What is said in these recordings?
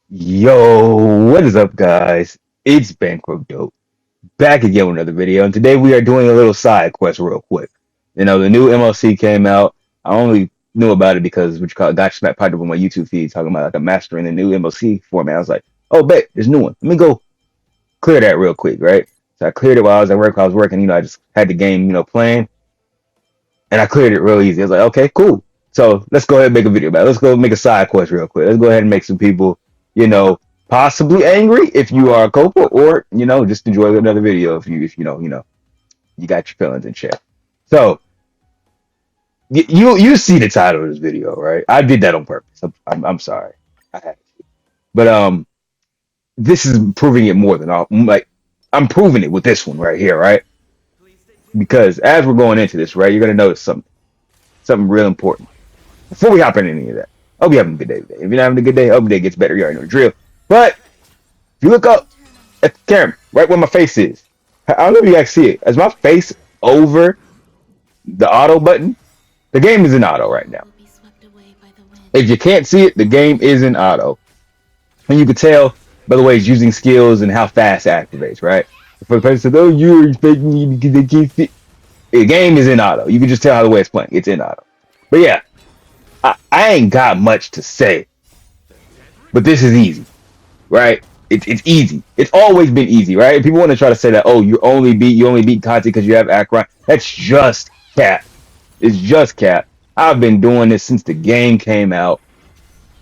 Yo, what is up, guys? It's Bankrupt Dope, back again with another video, and today we are doing a little side quest real quick. The new MLC came out. I only knew about it because what you call it, got smack popped up on my YouTube feed talking about like a mastering the new MLC format. I was like, oh, bet there's a new one. Let me go clear that real quick, right? So I cleared it while I was at work. I was working, I just had the game, playing, and I cleared it real easy. I was like, okay, cool. So let's go ahead and make a video about it. Let's go make a side quest real quick. Let's go ahead and make some people, you know, possibly angry if you are a Copa, or just enjoy another video if you got your feelings in check. So you see the title of this video, right? I did that on purpose. I'm sorry, I had to. But this is proving it more than all. Like I'm proving it with this one right here, right? Because as we're going into this, right, you're gonna notice something real important. Before we hop into any of that, I hope you're having a good day today. If you're not having a good day, I hope your day gets better. You already know the drill. But if you look up at the camera, right where my face is, I don't know if you guys see it. As my face over the auto button, the game is in auto right now. If you can't see it, the game is in auto. And you can tell by the way it's using skills and how fast it activates, right? For the person says, oh, you're expecting me because they can't see. The game is in auto. You can just tell how the way it's playing. It's in auto. But yeah, I ain't got much to say, but this is easy, right? It's easy. It's always been easy, right? People want to try to say that, oh, you only beat Conti because you have Akron. That's just cap. It's just cap. I've been doing this since the game came out.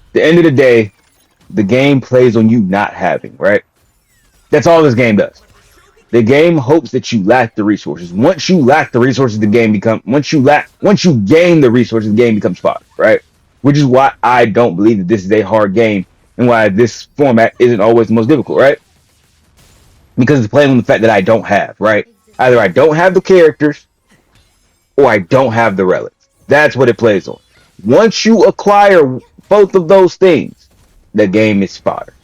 At the end of the day, the game plays on you not having, right? That's all this game does. The game hopes that you lack the resources. Once you lack the resources, once you gain the resources, the game becomes fodder, right? Which is why I don't believe that this is a hard game and why this format isn't always the most difficult, right? Because it's playing on the fact that I don't have, right? Either I don't have the characters or I don't have the relics. That's what it plays on. Once you acquire both of those things, the game is fodder,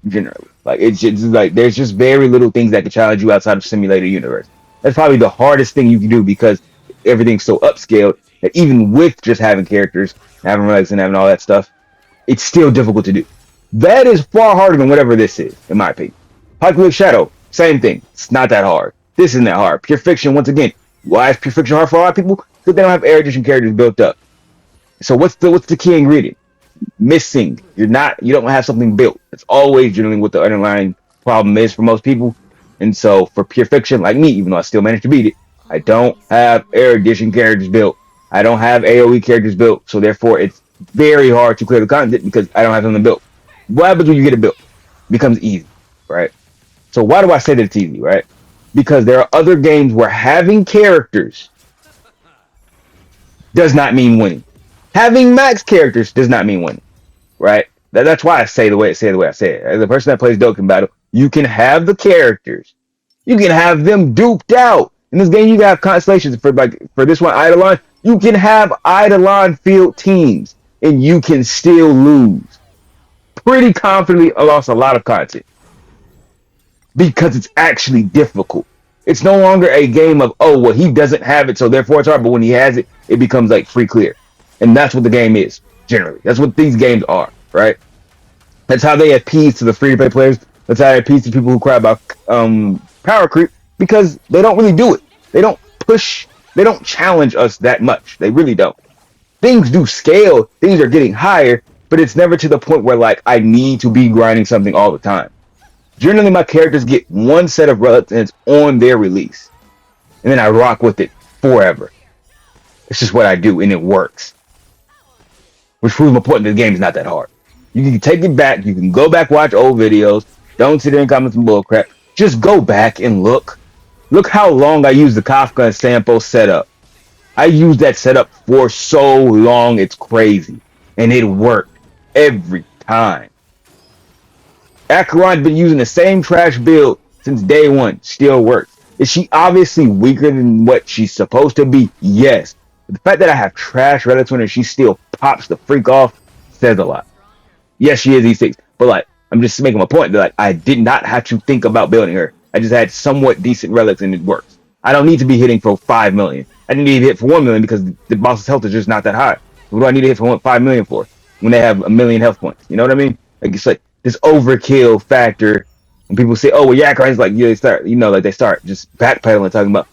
generally. Like it's just like there's just very little things that can challenge you outside of simulator universe. That's probably the hardest thing you can do because everything's so upscaled that even with just having characters, having relics, and having all that stuff, it's still difficult to do. That is far harder than whatever this is, in my opinion. Apocalypse Shadow, same thing. It's not that hard. This isn't that hard. Pure Fiction, once again, why is Pure Fiction hard for a lot of people? Because they don't have air edition characters built up. So what's the key ingredient? Missing. You don't have something built. It's always generally what the underlying problem is for most people. And so for Pure Fiction, like me, even though I still managed to beat it, I don't have air edition characters built. I don't have AoE characters built. So therefore it's very hard to clear the content because I don't have something built. What happens when you get it built? It becomes easy, right? So why do I say that it's easy, right? Because there are other games where having characters does not mean winning. Having max characters does not mean winning, right? That's why I say the way I say it. As a person that plays Dokkan Battle, you can have the characters, you can have them duped out. In this game, you got constellations for this one, Eidolon. You can have Eidolon field teams, and you can still lose. Pretty confidently, I lost a lot of content because it's actually difficult. It's no longer a game of, oh, well, he doesn't have it, so therefore it's hard. But when he has it, it becomes like free clear. And that's what the game is, generally. That's what these games are, right? That's how they appease to the free-to-play players. That's how they appease to people who cry about power creep, because they don't really do it. They don't push, they don't challenge us that much. They really don't. Things do scale, things are getting higher, but it's never to the point where, like, I need to be grinding something all the time. Generally, my characters get one set of relics and it's on their release. And then I rock with it forever. It's just what I do, and it works. Which proves my point that the game is not that hard. You can take it back. You can go back, watch old videos. Don't sit there and comment some bullcrap. Just go back and look. Look how long I used the Kafka and Sampo setup. I used that setup for so long, it's crazy. And it worked every time. Acheron's been using the same trash build since day one. Still works. Is she obviously weaker than what she's supposed to be? Yes. But the fact that I have trash relics on her, she still pops the freak off, says a lot. Yes, she is E6, but like, I'm just making a point that like I did not have to think about building her. I just had somewhat decent relics and it works. I don't need to be hitting for 5 million. I didn't need to hit for 1 million because the boss's health is just not that high. What do I need to hit for 5 million for when they have 1 million health points? You know what I mean? Like it's like this overkill factor. When people say, "Oh, well, Acheron is like," yeah, they start, like they start just backpedaling, talking about,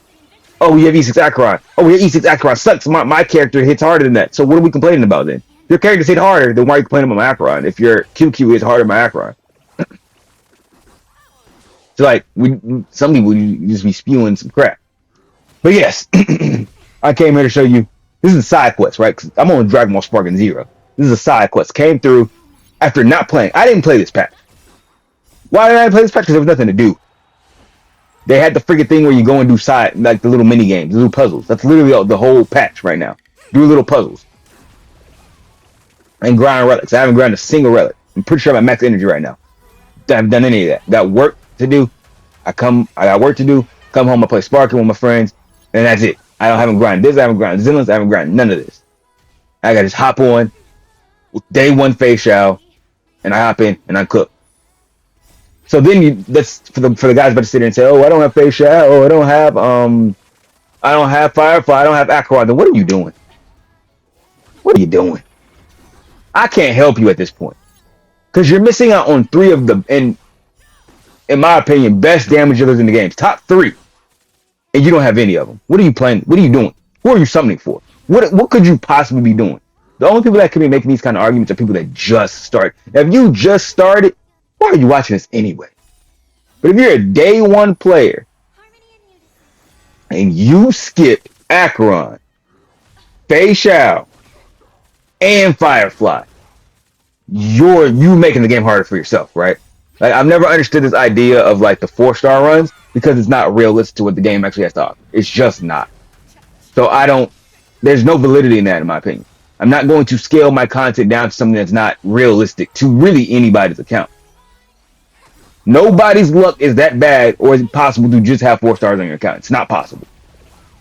"Oh, we have E6 Acheron. Oh, we have E6 Acheron sucks. My character hits harder than that. So what are we complaining about then? If your characters hit harder, then why are you complaining about my Acheron? If your QQ is harder than my Acheron?" So like, some people just be spewing some crap. But yes, I came here to show you. This is a side quest, right? 'Cause I'm on Dragon Ball Sparking Zero. This is a side quest. Came through after not playing. I didn't play this patch. Why did I play this patch? Because there was nothing to do. They had the freaking thing where you go and do side, like the little mini games, the little puzzles. That's literally the whole patch right now. Do little puzzles and grind relics. I haven't grinded a single relic. I'm pretty sure I'm at max energy right now. I haven't done any of that. Got work to do. I got work to do. Come home, I play Sparking with my friends, and that's it. Haven't grinded this. I haven't grinded Zillins. I haven't grinded none of this. I got to just hop on day one facial, and I hop in and I cook. So then that's for the guys about to sit there and say, "Oh, I don't have facial. Oh, I don't have Firefly. I don't have Aqua." Then what are you doing? What are you doing? I can't help you at this point because you're missing out on three of the, in my opinion, best damage dealers in the game. Top three, and you don't have any of them. What are you playing? What are you doing? Who are you summoning for? What could you possibly be doing? The only people that could be making these kind of arguments are people that just start. Now, if you just started, why are you watching this anyway? But if you're a day one player and you skip Acheron, Facial, and Firefly, you making the game harder for yourself, right? Like, I've never understood this idea of like the 4-star runs because it's not realistic to what the game actually has to offer. It's just not. So there's no validity in that, in my opinion. I'm not going to scale my content down to something that's not realistic to really anybody's account. Nobody's luck is that bad, or is it possible to just have 4 stars on your account? It's not possible.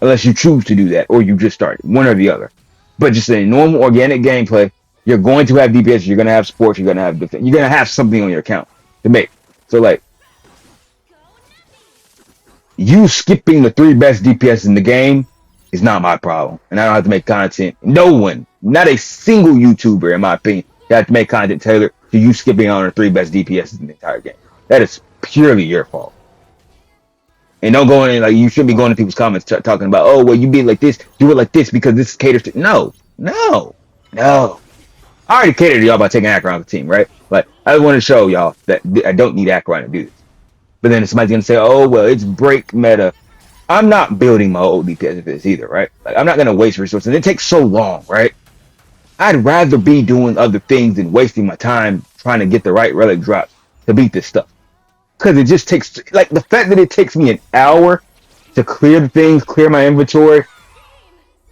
Unless you choose to do that, or you just started. One or the other. But just in normal organic gameplay, you're going to have DPS, you're going to have support, you're going to have defense. You're going to have something on your account to make. So like, you skipping the 3 best DPS in the game is not my problem. And I don't have to make content. No one, not a single YouTuber, in my opinion, has to make content tailored to you skipping on the 3 best DPS in the entire game. That is purely your fault. And don't go in like, you shouldn't be going to people's comments talking about, "Oh, well, you did like this, do it like this because this caters to." No. I already catered to y'all by taking Acheron off the team, right? But I just want to show y'all that I don't need Acheron to do this. But then somebody's going to say, "Oh, well, it's break meta." I'm not building my old DPS if it's either, right? Like, I'm not going to waste resources. It takes so long, right? I'd rather be doing other things than wasting my time trying to get the right relic drops to beat this stuff. Because it just takes, like, the fact that it takes me an hour to clear the things, clear my inventory,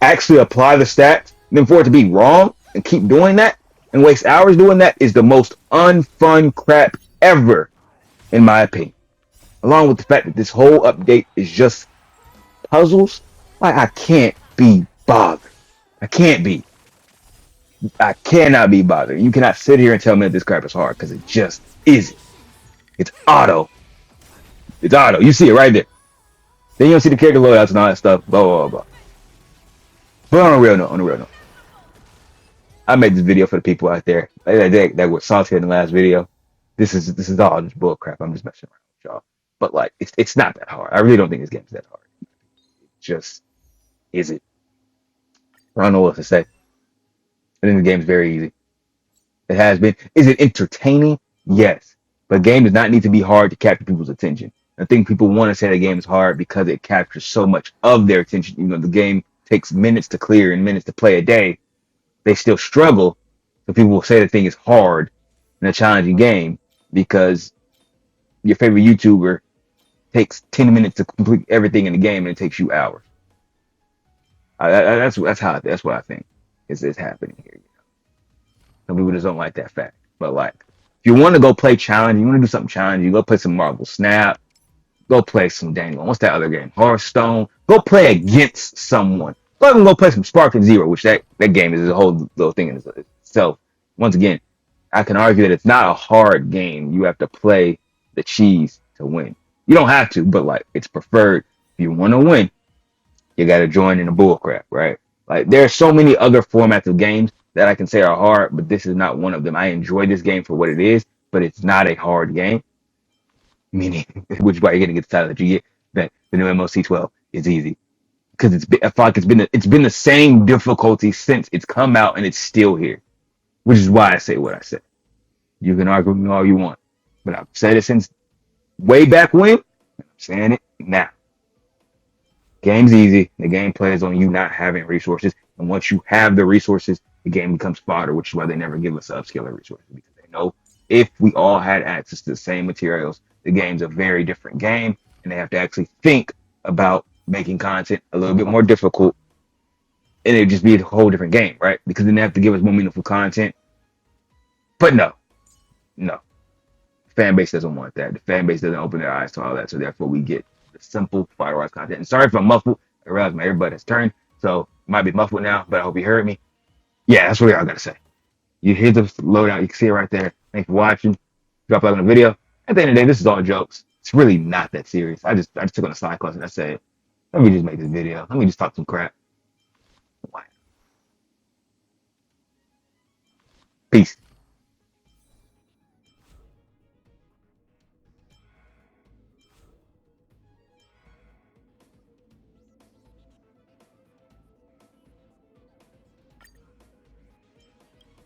actually apply the stats, then for it to be wrong and keep doing that and waste hours doing that is the most unfun crap ever, in my opinion. Along with the fact that this whole update is just puzzles, like, I can't be bothered. I cannot be bothered. You cannot sit here and tell me that this crap is hard, because it just isn't. It's auto. You see it right there. Then you don't see the character loadouts and all that stuff. Blah, blah, blah. But on a real note, I made this video for the people out there that were salty in the last video. This is all just bull crap. I'm just messing around with y'all. But like, it's not that hard. I really don't think this game's that hard. It just isn't. I don't know what to say. I think the game's very easy. It has been. Is it entertaining? Yes. But a game does not need to be hard to capture people's attention. I think people want to say the game is hard because it captures so much of their attention. You know, the game takes minutes to clear and minutes to play a day. They still struggle. So people will say the thing is hard in a challenging game because your favorite YouTuber takes 10 minutes to complete everything in the game and it takes you hours. That's what I think is happening here. You know? Some people just don't like that fact. But like, if you want to go play challenge, you want to do something challenging, go play some Marvel Snap, go play some what's that other game? Hearthstone. Go play against someone. Go play some Sparking Zero, which that game is a whole little thing in itself. Once again, I can argue that it's not a hard game. You have to play the cheese to win. You don't have to, but like, it's preferred. If you want to win, you got to join in the bullcrap, right? Like, there are so many other formats of games that I can say are hard, but this is not one of them. I enjoy this game for what it is, but it's not a hard game. Meaning, which is why you're gonna get the title that you get. That the new MoC 12 is easy because I feel like it's been the same difficulty since it's come out and it's still here. Which is why I say what I say. You can argue with me all you want, but I've said it since way back when. I'm saying it now. Game's easy. The gameplay is on you not having resources, and once you have the resources, the game becomes fodder, which is why they never give us upscaler resources because they know if we all had access to the same materials, the game's a very different game, and they have to actually think about making content a little bit more difficult, and it'd just be a whole different game, right? Because then they have to give us more meaningful content. But no, fan base doesn't want that. The fan base doesn't open their eyes to all that, so therefore we get the simple Firewise content. And sorry if I'm muffled. I realize my earbud has turned, so it might be muffled now, but I hope you heard me. Yeah, that's what I gotta say. You hear the loadout, you can see it right there. Thanks for watching. Drop a like on the video. At the end of the day, this is all jokes. It's really not that serious. I just took on a side class and I said, let me just make this video. Let me just talk some crap. Peace.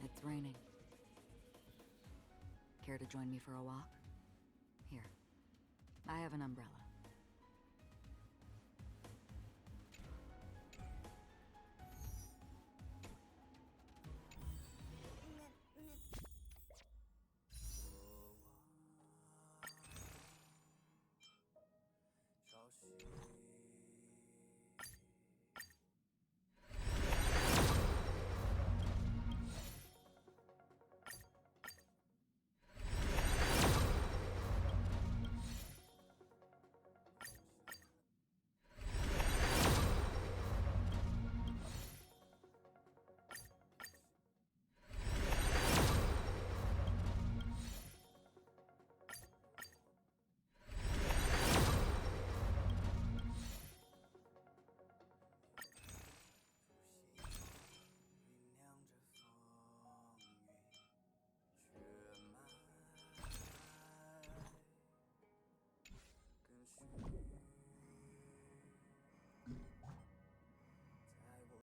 It's raining. Care to join me for a walk? Here. I have an umbrella.